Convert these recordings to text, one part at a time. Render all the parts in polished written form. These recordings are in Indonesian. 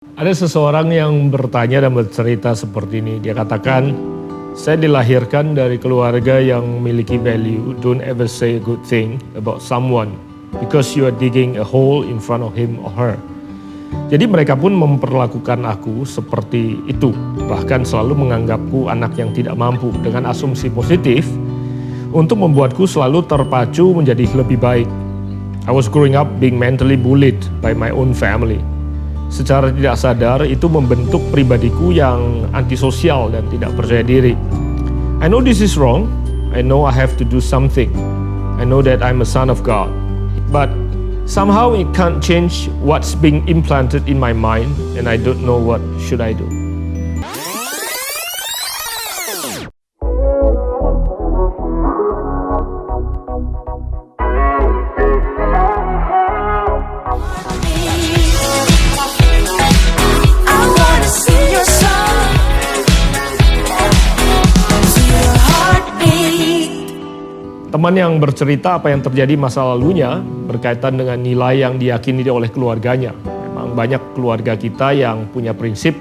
Ada seseorang yang bertanya dan bercerita seperti ini. Dia katakan, saya dilahirkan dari keluarga yang memiliki value. Don't ever say a good thing about someone because you are digging a hole in front of him or her. Jadi mereka pun memperlakukan aku seperti itu. Bahkan selalu menganggapku anak yang tidak mampu dengan asumsi positif untuk membuatku selalu terpacu menjadi lebih baik. I was growing up being mentally bullied by my own family. Secara tidak sadar itu membentuk pribadiku yang antisosial dan tidak percaya diri. I know this is wrong. I know I have to do something. I know that I'm a son of God. But somehow it can't change what's being implanted in my mind and I don't know what should I do. Teman yang bercerita apa yang terjadi masa lalunya berkaitan dengan nilai yang diyakini oleh keluarganya. Memang banyak keluarga kita yang punya prinsip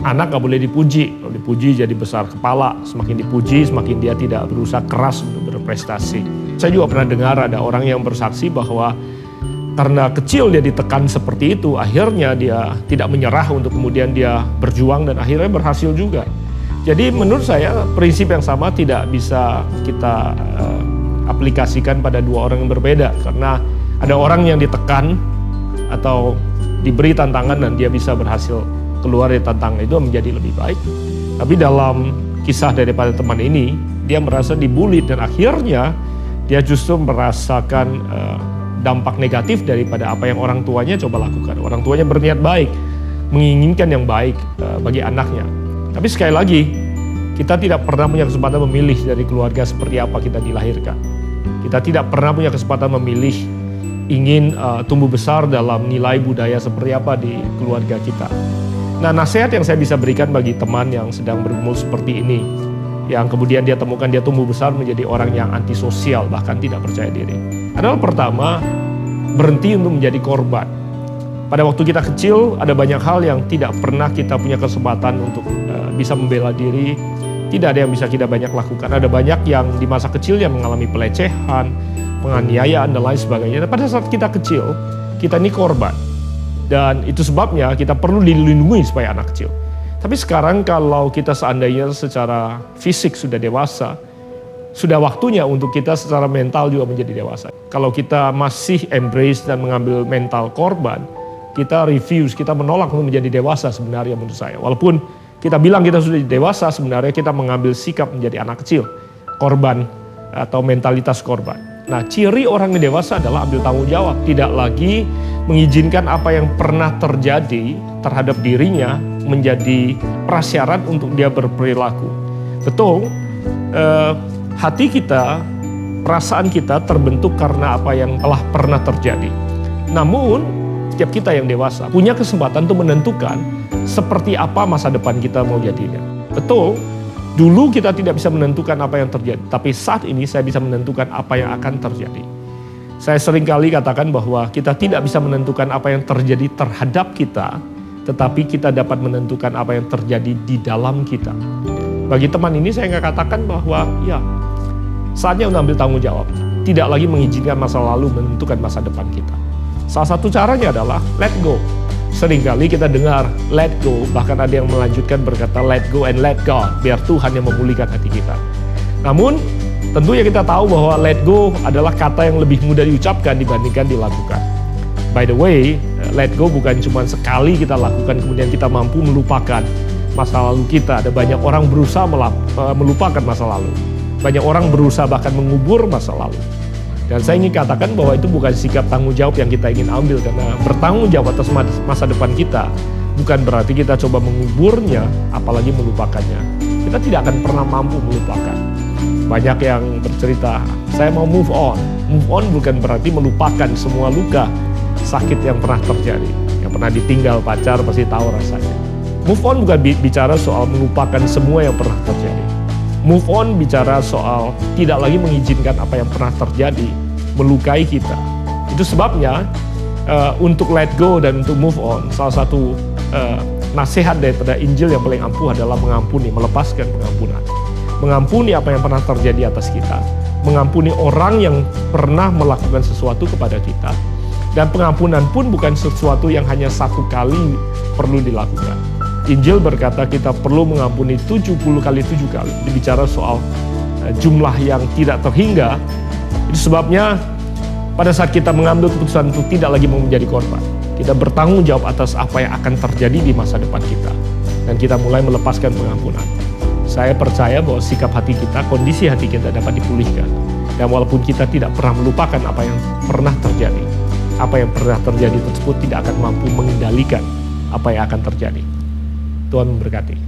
anak gak boleh dipuji. Kalau dipuji jadi besar kepala, semakin dipuji semakin dia tidak berusaha keras untuk berprestasi. Saya juga pernah dengar ada orang yang bersaksi bahwa karena kecil dia ditekan seperti itu, akhirnya dia tidak menyerah untuk kemudian dia berjuang dan akhirnya berhasil juga. Jadi menurut saya prinsip yang sama tidak bisa kita aplikasikan pada dua orang yang berbeda, karena ada orang yang ditekan atau diberi tantangan dan dia bisa berhasil keluar dari tantangan itu menjadi lebih baik. Tapi dalam kisah daripada teman ini, dia merasa dibully dan akhirnya dia justru merasakan dampak negatif daripada apa yang orang tuanya coba lakukan. Orang tuanya berniat baik, menginginkan yang baik bagi anaknya. Tapi sekali lagi, kita tidak pernah punya kesempatan memilih dari keluarga seperti apa kita dilahirkan. Kita tidak pernah punya kesempatan memilih ingin tumbuh besar dalam nilai budaya seperti apa di keluarga kita. Nah, nasihat yang saya bisa berikan bagi teman yang sedang bergumul seperti ini, yang kemudian dia temukan dia tumbuh besar menjadi orang yang antisosial, bahkan tidak percaya diri, adalah pertama, berhenti untuk menjadi korban. Pada waktu kita kecil, ada banyak hal yang tidak pernah kita punya kesempatan untuk bisa membela diri. Tidak ada yang bisa kita banyak lakukan. Ada banyak yang di masa kecil yang mengalami pelecehan, penganiayaan, dan lain sebagainya. Dan pada saat kita kecil, kita ini korban. Dan itu sebabnya kita perlu dilindungi supaya anak kecil. Tapi sekarang kalau kita seandainya secara fisik sudah dewasa, sudah waktunya untuk kita secara mental juga menjadi dewasa. Kalau kita masih embrace dan mengambil mental korban, kita refuse, kita menolak untuk menjadi dewasa sebenarnya menurut saya. Walaupun kita bilang kita sudah dewasa, sebenarnya kita mengambil sikap menjadi anak kecil, korban atau mentalitas korban. Nah, ciri orang yang dewasa adalah ambil tanggung jawab, tidak lagi mengizinkan apa yang pernah terjadi terhadap dirinya menjadi prasyarat untuk dia berperilaku. Betul, hati kita, perasaan kita terbentuk karena apa yang telah pernah terjadi. Namun, setiap kita yang dewasa punya kesempatan untuk menentukan seperti apa masa depan kita mau jadinya. Betul, dulu kita tidak bisa menentukan apa yang terjadi, tapi saat ini saya bisa menentukan apa yang akan terjadi. Saya seringkali katakan bahwa kita tidak bisa menentukan apa yang terjadi terhadap kita, tetapi kita dapat menentukan apa yang terjadi di dalam kita. Bagi teman ini saya nggak katakan bahwa ya saatnya untuk ambil tanggung jawab, tidak lagi mengizinkan masa lalu menentukan masa depan kita. Salah satu caranya adalah let go. Seringkali kita dengar let go, bahkan ada yang melanjutkan berkata let go and let God, biar Tuhan yang memulihkan hati kita. Namun tentunya kita tahu bahwa let go adalah kata yang lebih mudah diucapkan dibandingkan dilakukan. By the way, let go bukan cuma sekali kita lakukan kemudian kita mampu melupakan masa lalu kita. Ada banyak orang berusaha melupakan masa lalu. Banyak orang berusaha bahkan mengubur masa lalu. Dan saya ingin katakan bahwa itu bukan sikap tanggung jawab yang kita ingin ambil, karena bertanggung jawab atas masa depan kita bukan berarti kita coba menguburnya, apalagi melupakannya. Kita tidak akan pernah mampu melupakan. Banyak yang bercerita, saya mau move on. Move on bukan berarti melupakan semua luka sakit yang pernah terjadi. Yang pernah ditinggal pacar pasti tahu rasanya. Move on bukan bicara soal melupakan semua yang pernah terjadi. Move on bicara soal tidak lagi mengizinkan apa yang pernah terjadi melukai kita. Itu sebabnya untuk let go dan untuk move on, salah satu nasihat daripada Injil yang paling ampuh adalah mengampuni, melepaskan pengampunan. Mengampuni apa yang pernah terjadi atas kita, mengampuni orang yang pernah melakukan sesuatu kepada kita. Dan pengampunan pun bukan sesuatu yang hanya satu kali perlu dilakukan. Injil berkata kita perlu mengampuni 70 kali 7 kali. Dibicara soal jumlah yang tidak terhingga. Itu sebabnya pada saat kita mengambil keputusan untuk tidak lagi mau menjadi korban, kita bertanggung jawab atas apa yang akan terjadi di masa depan kita. Dan kita mulai melepaskan pengampunan. Saya percaya bahwa sikap hati kita, kondisi hati kita dapat dipulihkan. Dan walaupun kita tidak pernah melupakan apa yang pernah terjadi, apa yang pernah terjadi tersebut tidak akan mampu mengendalikan apa yang akan terjadi. Tuhan memberkati.